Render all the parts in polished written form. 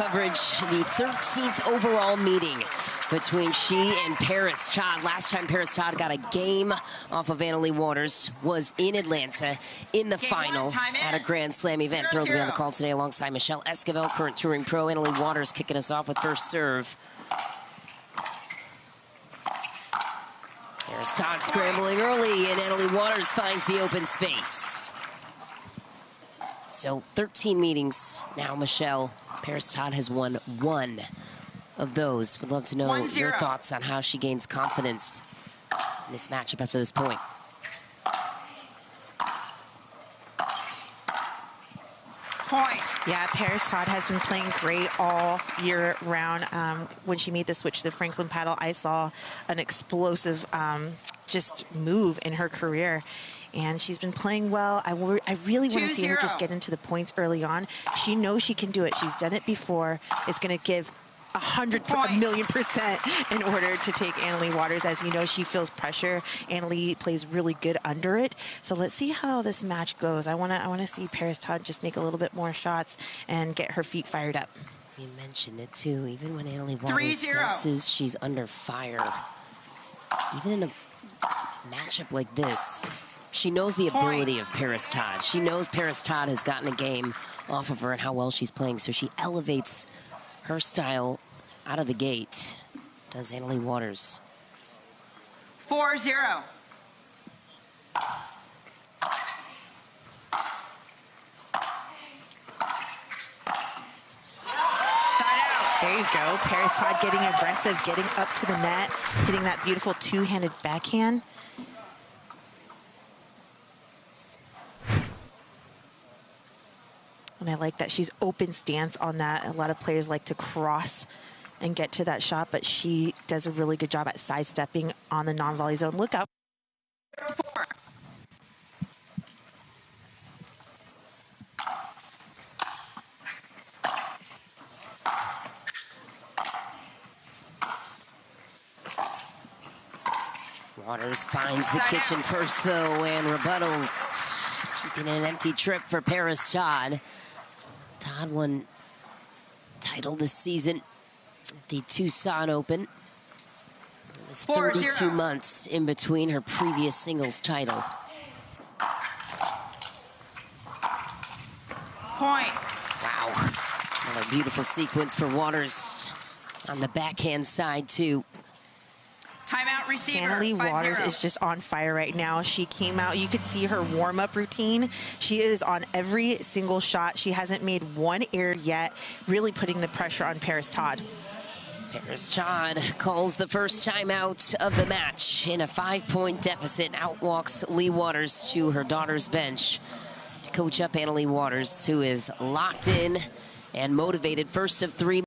coverage. The 13th overall meeting between she and Parris Todd. Last time Parris Todd got a game off of Leigh Waters was in Atlanta in the final at a Grand Slam event. Thrilled to be on the call today alongside Michelle Esquivel, current touring pro. Leigh Waters kicking us off with first serve. Parris Todd scrambling early, and Leigh Waters finds the open space. So 13 meetings now, Michelle. Parris Todd has won 1 of those. Would love to know your thoughts on how she gains confidence in this matchup after this point. Yeah, Parris Todd has been playing great all year round. When she made the switch to the Franklin paddle, I saw an explosive just move in her career. And she's been playing well. I really want to see her just get into the points early on. She knows she can do it. She's done it before. It's going to give a million percent in order to take Leigh Waters. As you know, she feels pressure. Leigh plays really good under it. So let's see how this match goes. I want to see Parris Todd just make a little bit more shots and get her feet fired up. You mentioned it too. Even when Leigh Waters senses she's under fire, even in a matchup like this, she knows the ability of Parris Todd. She knows Parris Todd has gotten a game off of her and how well she's playing, so she elevates her style out of the gate. Does Leigh Waters. 4-0. There you go. Parris Todd getting aggressive, getting up to the net, hitting that beautiful two-handed backhand. And I like that she's open stance on that. A lot of players like to cross and get to that shot, but she does a really good job at sidestepping on the non-volley zone. Look out. Waters finds the kitchen first, though, and rebuttals. Keeping an empty trip for Parris Todd. Todd won title this season at the Tucson Open. It was 32 months in between her previous singles title. Point. Wow. Another beautiful sequence for Waters on the backhand side, too. Timeout receiver. Leigh Waters is just on fire right now. She came out, you could see her warm-up routine. She is on every single shot. She hasn't made one error yet, really putting the pressure on Parris Todd. Parris Todd calls the first timeout of the match in a 5-point deficit. Out walks Leigh Waters to her daughter's bench to coach up Leigh Waters, who is locked in and motivated. First of 3.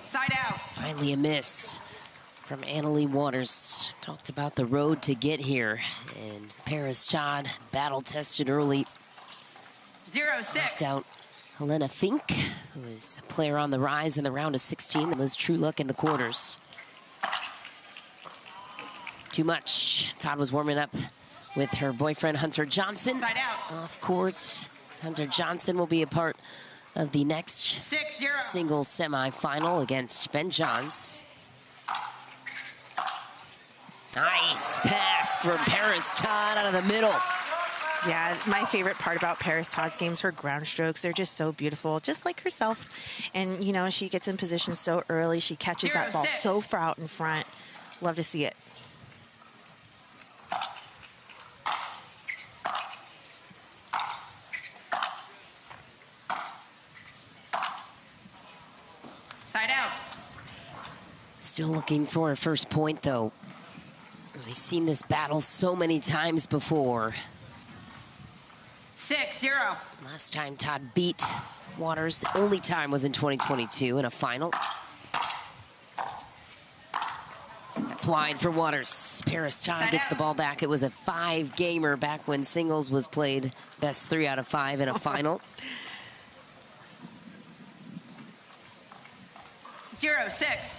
Side out. Finally a miss from Leigh Waters. Talked about the road to get here. And Parris Todd battle tested early. 0-6. Knocked out Helena Fink, who is a player on the rise in the round of 16. And Liz Trueluck in the quarters. Too much. Todd was warming up with her boyfriend Hunter Johnson. Side out. Off court. Hunter Johnson will be a part of the next 6-0 singles semifinal against Ben Johns. Nice pass from Parris Todd out of the middle. Yeah, my favorite part about Parris Todd's games, her ground strokes, they're just so beautiful, just like herself. And, you know, she gets in position so early. She catches that ball so far out in front. Love to see it. Side out. Still looking for a first point, though. We've seen this battle so many times before. 6-0. Last time Todd beat Waters, the only time was in 2022 in a final. That's wide for Waters. Parris Todd gets the ball back. It was a 5-gamer back when singles was played best 3 out of 5 in a final. 0-6.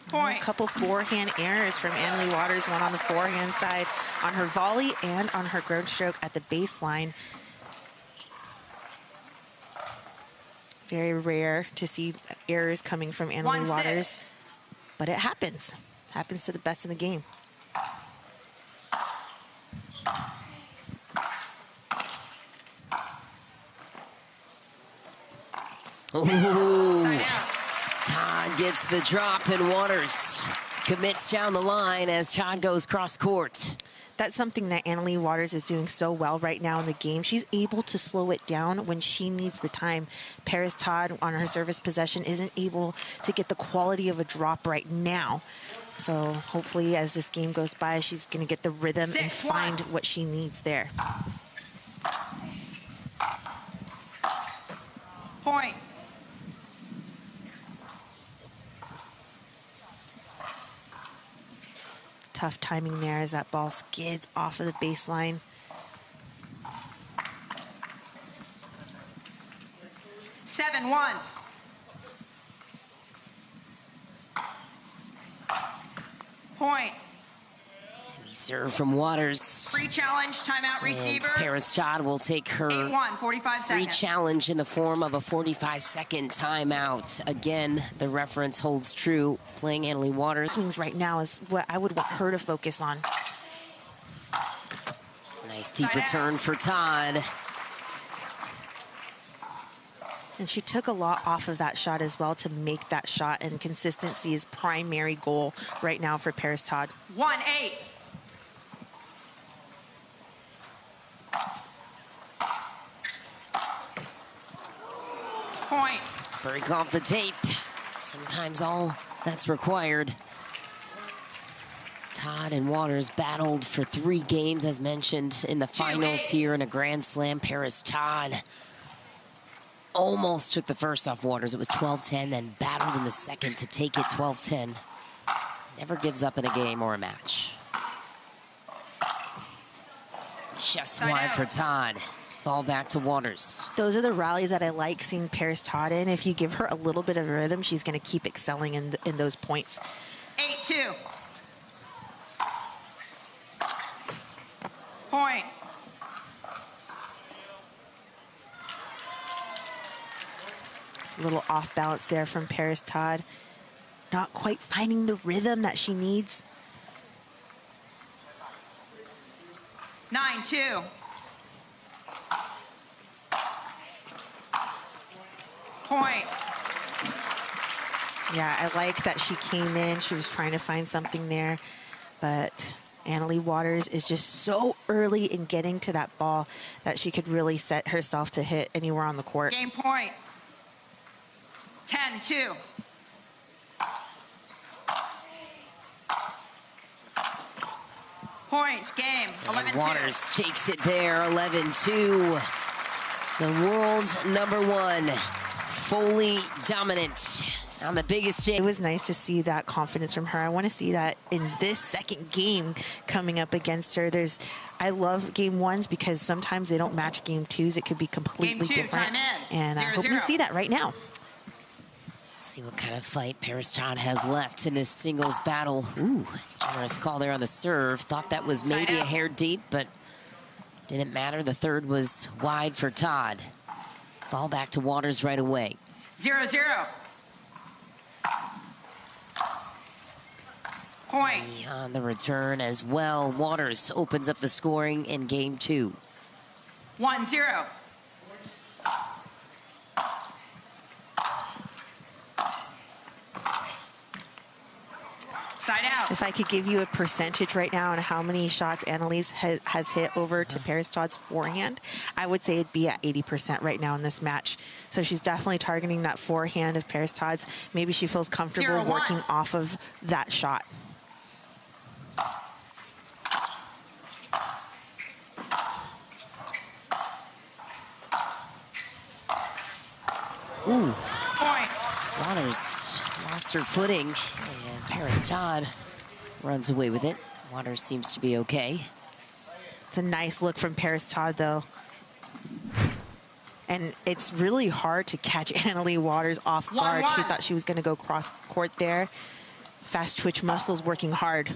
Point. A couple forehand errors from Annalie Waters, one on the forehand side on her volley and on her ground stroke at the baseline. Very rare to see errors coming from Annalie Waters, but it happens. Happens to the best in the game. Ooh. Todd gets the drop, and Waters commits down the line as Todd goes cross court. That's something that Annalie Waters is doing so well right now in the game. She's able to slow it down when she needs the time. Parris Todd on her service possession isn't able to get the quality of a drop right now. So hopefully as this game goes by, she's going to get the rhythm and find what she needs there. Point. Tough timing there as that ball skids off of the baseline. Seven, 1. Point. We serve from Waters. Free challenge, timeout receiver. And Parris Todd will take her 8-1, 45 free seconds. challenge in the form of a 45-second timeout. Again, the reference holds true, playing Annalie Waters. Swings right now is what I would want her to focus on. Nice deep return for Todd. And she took a lot off of that shot as well to make that shot, and consistency is primary goal right now for Parris Todd. 1-8. Point. Break off the tape. Sometimes all that's required. Todd and Waters battled for 3 games, as mentioned, in the finals here in a Grand Slam. Parris Todd almost took the first off Waters. It was 12-10, then battled in the second to take it 12-10. Never gives up in a game or a match. Just wide for Todd. Ball back to Waters. Those are the rallies that I like seeing Parris Todd in. If you give her a little bit of rhythm, she's going to keep excelling in those points. 8-2. Point. It's a little off balance there from Parris Todd. Not quite finding the rhythm that she needs. 9-2. Point. Yeah, I like that she came in. She was trying to find something there, but Annalie Waters is just so early in getting to that ball that she could really set herself to hit anywhere on the court. Game point. 10-2. Points, game, 11-2. Waters takes it there, 11-2. The world #1, fully dominant on the biggest stage. It was nice to see that confidence from her. I want to see that in this second game coming up against her. I love game 1s because sometimes they don't match game 2s. It could be completely Game 2, different. time in. And I hope 0-0. to see that right now. See what kind of fight Parris Todd has left in this singles battle. Ooh, generous call there on the serve. Thought that was maybe a hair deep, but didn't matter. The third was wide for Todd. Ball back to Waters right away. 0-0. Point. On the return as well. Waters opens up the scoring in game 2. 1-0. Side out. If I could give you a percentage right now on how many shots Annalise has hit over to Parris Todd's forehand, I would say it'd be at 80% right now in this match. So she's definitely targeting that forehand of Parris Todd's. Maybe she feels comfortable 0-1. working off of that shot. Ooh. Point. Waters lost her footing, and Parris Todd runs away with it. Waters seems to be okay. It's a nice look from Parris Todd, though. And it's really hard to catch Annalee Waters off guard. 1-1. She thought she was going to go cross court there. Fast twitch muscles working hard.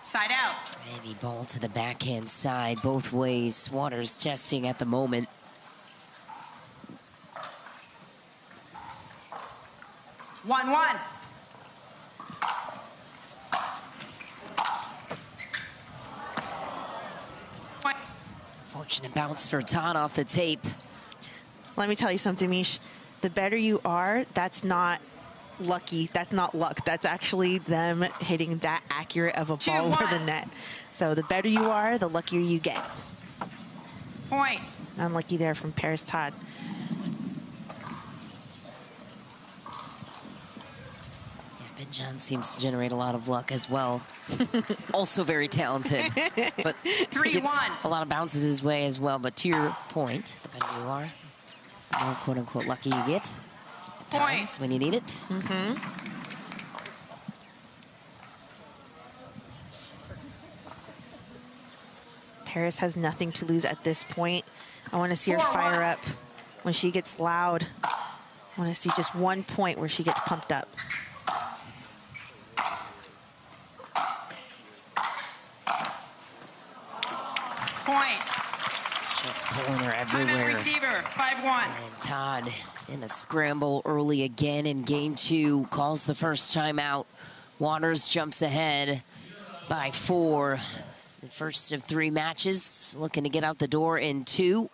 Side out. Heavy ball to the backhand side, both ways. Waters testing at the moment. One. Point. Fortunate bounce for Todd off the tape. Let me tell you something, Mish. The better you are, that's not lucky. That's not luck. That's actually them hitting that accurate of a ball over the net. So the better you are, the luckier you get. Point. Unlucky there from Parris Todd. Ben John seems to generate a lot of luck as well. Also very talented, but 3-1. gets a lot of bounces his way as well. But to your point, the better you are, the more quote-unquote lucky you get at times when you need it. Parris has nothing to lose at this point. I want to see her 4-1. fire up when she gets loud. I want to see just 1 point where she gets pumped up. Point. Just pulling her Timeout everywhere. receiver. 5-1. And Todd in a scramble early again in game 2, calls the first timeout. Waters jumps ahead by 4. The first of 3 matches, looking to get out the door in 2.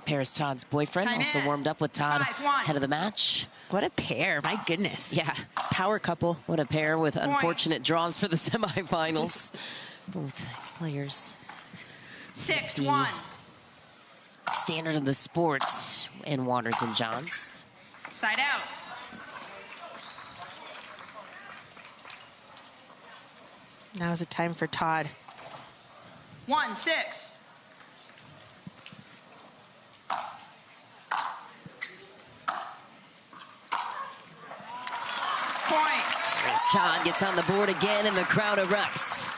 Parris Todd's boyfriend Time also in. warmed up with Todd 5-1. ahead of the match. What a pair, my goodness. Yeah, Power couple. what a pair with unfortunate draws for the semifinals. Both players 6-1. standard of the sport in Waters and Johns. Side out. Now's the time for Todd. 1-6. Point. Parris Todd gets on the board again and the crowd erupts.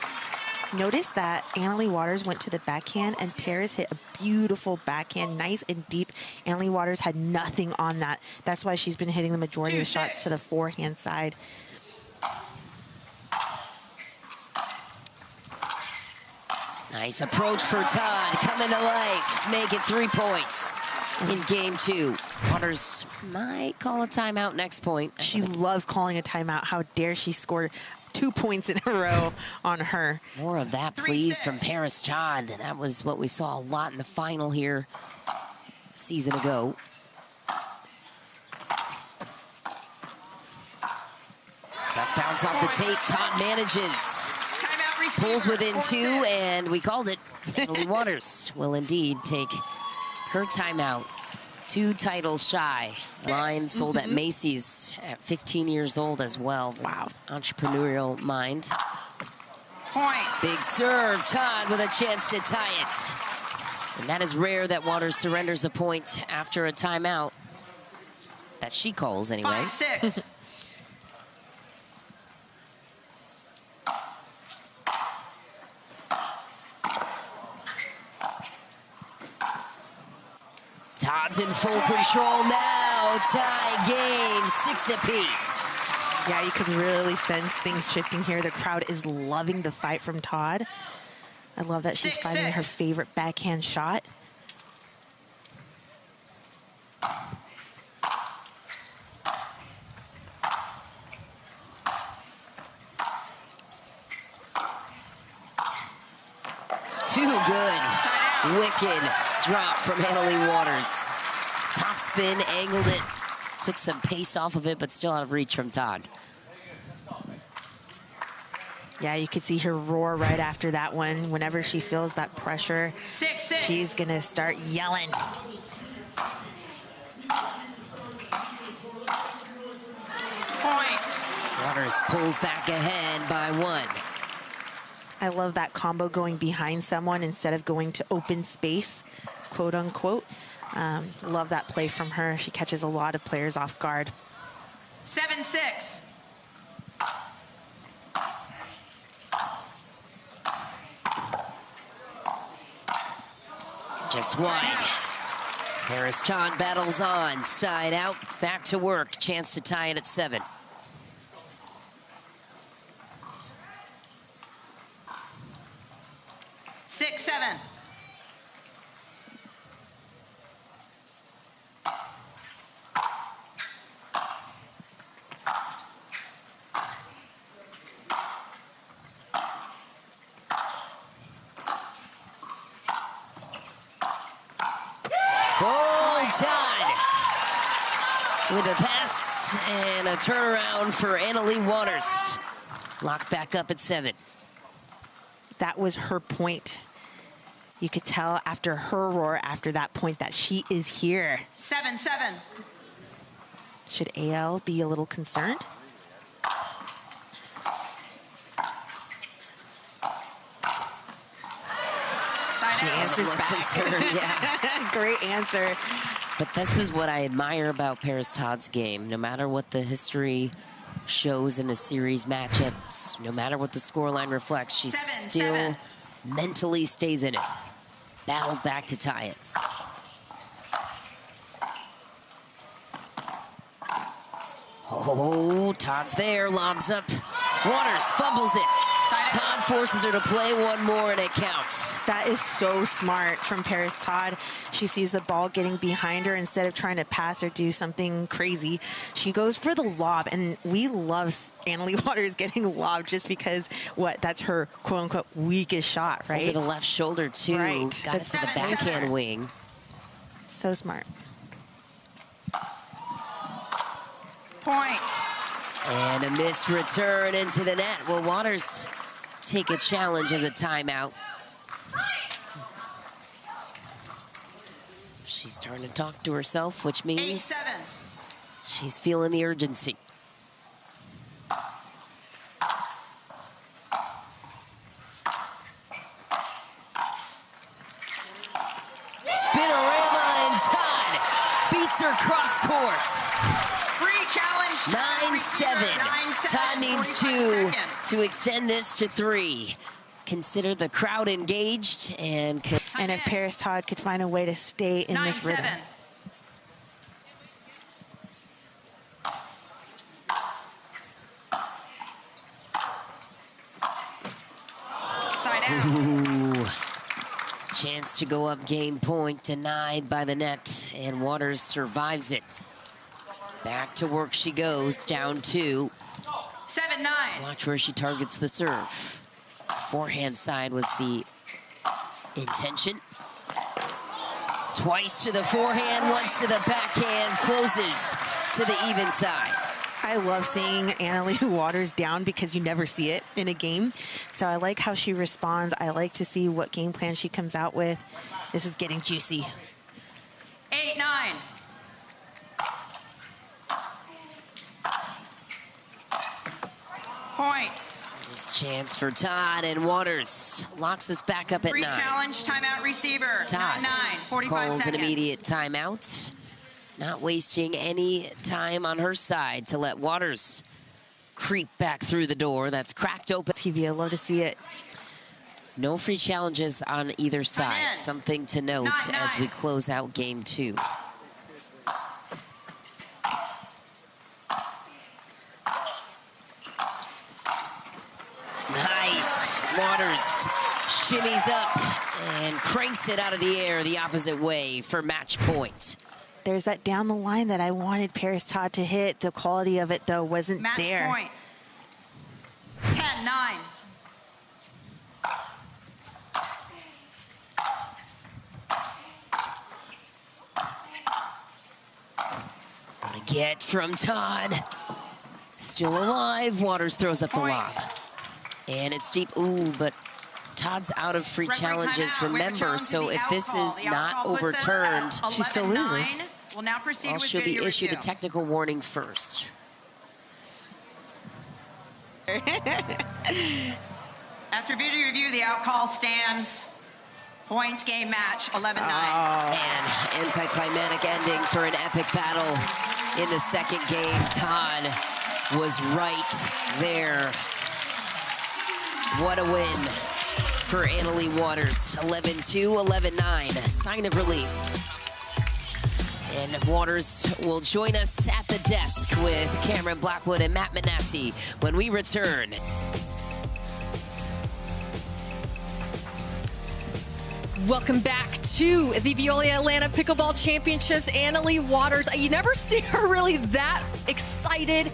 Notice that Annalee Waters went to the backhand and Parris hit a beautiful backhand, nice and deep. Annalee Waters had nothing on that. That's why she's been hitting the majority of 2-6. shots to the forehand side. Nice approach for Todd, coming to life, make it 3 points in game 2. Waters might call a timeout next point. She loves calling a timeout. How dare she score 2 points in a row on her. More of that, please, 3-6. from Parris Todd. That was what we saw a lot in the final here a season ago. Tough bounce off the tape. Todd manages. Timeout receiver. Pulls within 2, 4-6. and we called it. Annalee Waters will indeed take her timeout. 2 titles shy. Line sold at Macy's at 15 years old as well. Wow. Entrepreneurial mind. Point. Big serve. Todd with a chance to tie it. And that is rare that Waters surrenders a point after a timeout. That she calls anyway. 5-6. Todd's in full control now. Tie game, 6 apiece. Yeah, you could really sense things shifting here. The crowd is loving the fight from Todd. I love that she's 6-6. finding her favorite backhand shot. Too good. Wicked drop from Annalee Waters. Top spin, angled it. Took some pace off of it, but still out of reach from Todd. Yeah, you could see her roar right after that one. Whenever she feels that pressure, 6-6. she's going to start yelling. Point. Waters pulls back ahead by 1. I love that combo going behind someone instead of going to open space, quote unquote. Love that play from her. She catches a lot of players off guard. 7-6. Just wide. Parris Todd battles on. Side out. Back to work. Chance to tie it at 7. Six, 7. Todd with a pass and a turnaround for Leigh Waters. Locked back up at 7. That was her point. You could tell after her roar after that point that she is here. 7, 7. Should AL be a little concerned? She answers back. Concerned, yeah. Great answer. But this is what I admire about Parris Todd's game. No matter what the history shows in the series matchups, no matter what the scoreline reflects, she still mentally stays in it. Battled back to tie it. Oh, Todd's there, lobs up. Waters fumbles it. Todd forces her to play one more, and it counts. That is so smart from Parris Todd. She sees the ball getting behind her. Instead of trying to pass or do something crazy, she goes for the lob. And we love Leigh Waters getting lobbed just because, that's her quote-unquote weakest shot, right? Over the left shoulder, too. Right. Got it to the backhand wing. So smart. Point. And a missed return into the net. Will Waters take a challenge as a timeout? She's starting to talk to herself, which means 8-7. she's feeling the urgency. Spinorama, and Todd beats her cross court. Free challenge. 9-7. Todd needs 2 to extend this to 3. Consider the crowd engaged and if Parris Todd could find a way to stay in this rhythm. 9-7. Side out. Ooh. Chance to go up, game point denied by the net, and Waters survives it. Back to work she goes, down 2. 7-9. Let's watch where she targets the serve. Forehand side was the intention. Twice to the forehand, once to the backhand, closes to the even side. I love seeing Leigh Waters down because you never see it in a game. So I like how she responds. I like to see what game plan she comes out with. This is getting juicy. 8-9. Point. This chance for Todd, and Waters locks us back up at Free 9. challenge, timeout receiver. Todd 9-9, 45 calls seconds. an immediate timeout. Not wasting any time on her side to let Waters creep back through the door. That's cracked open. TV, I love to see it. No free challenges on either side. Something to note 9-9. as we close out game 2. Nice. Waters shimmies up and cranks it out of the air the opposite way for match point. There's that down the line that I wanted Parris Todd to hit. The quality of it, though, wasn't Match there. point. 10-9. Gonna get from Todd. Still alive. Waters throws up the lob. And it's deep. Ooh, but Todd's out of free challenges, remember, so if this is not overturned, she still loses. We'll now proceed with she'll be video issued a review. technical warning first. After video review, the out call stands. Point game match, 11-9. And anticlimactic ending for an epic battle in the second game. Todd was right there. What a win. for Annalie Waters. 11-2, 11-9, sign of relief. And Waters will join us at the desk with Cameron Blackwood and Matt Manassi when we return. Welcome back to the Veolia Atlanta Pickleball Championships. Annalie Waters, you never see her really that excited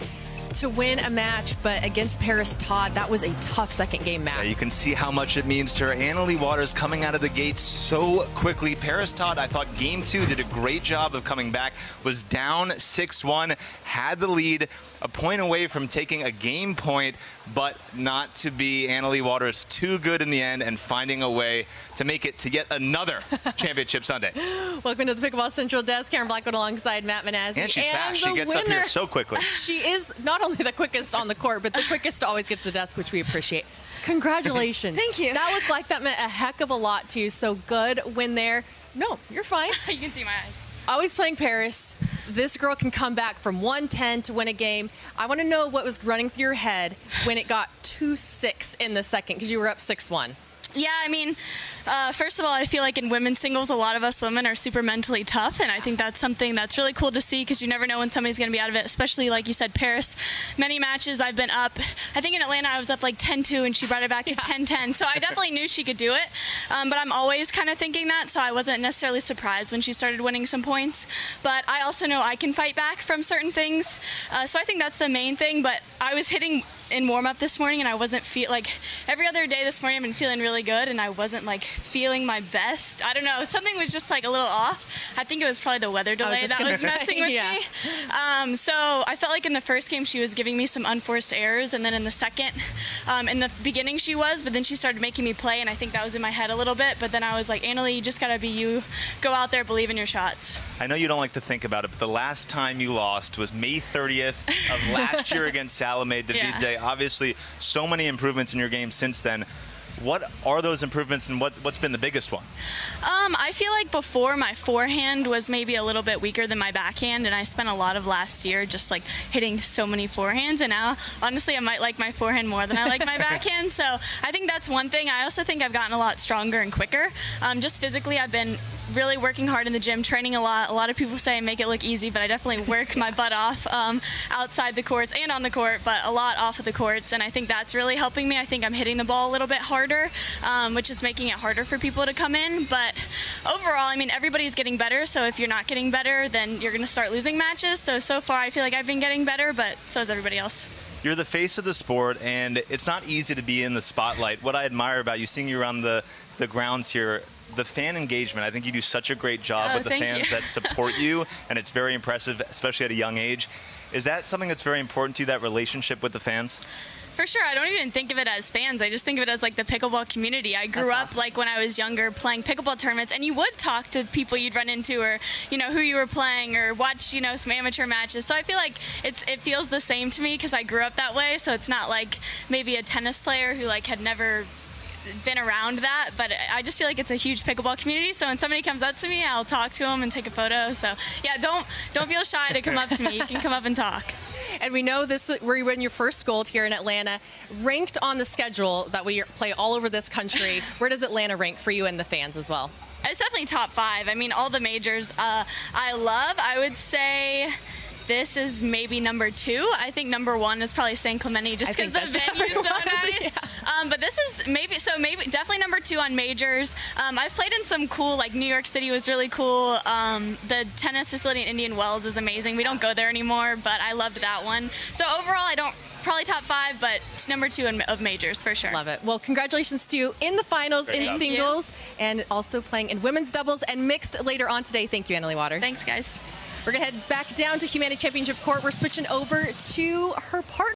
to win a match, but against Parris Todd, that was a tough second game match. Yeah, you can see how much it means to her. Annalie Waters coming out of the gate so quickly. Parris Todd, I thought game 2 did a great job of coming back, was down 6-1, had the lead, a point away from taking a game point, but not to be Annalie Waters too good in the end and finding a way to make it to yet another championship Sunday. Welcome to the Pickleball Central Desk. Karen Blackwood alongside Matt Manassi. And she's fast. She gets up here so quickly. She is not only the quickest on the court, but the quickest to always get to the desk, which we appreciate. Congratulations. Thank you. That looked like that meant a heck of a lot to you. So good win there. No, you're fine. You can see my eyes. Always playing Parris. This girl can come back from 1-10 to win a game. I want to know what was running through your head when it got 2-6 in the second, because you were up 6-1. Yeah, I mean, first of all, I feel like in women's singles, a lot of us women are super mentally tough, and I think that's something that's really cool to see because you never know when somebody's going to be out of it, especially, like you said, Parris. Many matches I've been up. I think in Atlanta I was up like 10-2, and she brought it back to 10-10, so I definitely knew she could do it, but I'm always kind of thinking that, so I wasn't necessarily surprised when she started winning some points. But I also know I can fight back from certain things, so I think that's the main thing, but I was hitting in warm-up this morning, and I wasn't like every other day this morning I've been feeling really good, and I wasn't like feeling my best. I don't know, something was just like a little off. I think it was probably the weather delay that was messing with me. So I felt like in the first game she was giving me some unforced errors, and then in the second, in the beginning she was, but then she started making me play, and I think that was in my head a little bit, but then I was like, Annalie, you just gotta be you. Go out there, believe in your shots. I know you don't like to think about it, but the last time you lost was May 30th of last year against Salome Davidze. Obviously, so many improvements in your game since then. What are those improvements, and what's been the biggest one? I feel like before my forehand was maybe a little bit weaker than my backhand, and I spent a lot of last year just like hitting so many forehands, and now honestly I might like my forehand more than I like my backhand, so I think that's one thing. I also think I've gotten a lot stronger and quicker. Just physically I've been really working hard in the gym, training a lot. A lot of people say I make it look easy, but I definitely work my butt off outside the courts and on the court, but a lot off of the courts, and I think that's really helping me. I think I'm hitting the ball a little bit harder, which is making it harder for people to come in, but overall, I mean, everybody's getting better, so if you're not getting better, then you're going to start losing matches. So far, I feel like I've been getting better, but so is everybody else. You're the face of the sport, and it's not easy to be in the spotlight. What I admire about you, seeing you around the grounds here, the fan engagement, I think you do such a great job with the fans that support you, and it's very impressive, especially at a young age. Is that something that's very important to you, that relationship with the fans? For sure. I don't even think of it as fans. I just think of it as like the pickleball community. I grew up like when I was younger playing pickleball tournaments, and you would talk to people you'd run into, or you know who you were playing, or watch some amateur matches. So I feel like it feels the same to me because I grew up that way. So it's not like maybe a tennis player who like had never been around that, but I just feel like it's a huge pickleball community, so when somebody comes up to me, I'll talk to them and take a photo. So yeah, don't feel shy to come up to me. You can come up and talk. And we know this where you win your first gold here in Atlanta. Ranked on the schedule that we play all over this country, where does Atlanta rank for you and the fans as well? It's definitely top 5. I mean, all the majors I would say this is maybe number 2. I think number 1 is probably San Clemente, just because the venue is so nice. Yeah. But this is maybe definitely number 2 on majors. I've played in some cool, like New York City was really cool. The tennis facility in Indian Wells is amazing. We don't go there anymore, but I loved that one. So overall, probably top 5, but number 2 of majors for sure. Love it. Well, congratulations to you in the finals in singles, and also playing in women's doubles and mixed later on today. Thank you, Annalie Waters. Thanks, guys. We're going to head back down to Humanity Championship Court. We're switching over to her partner.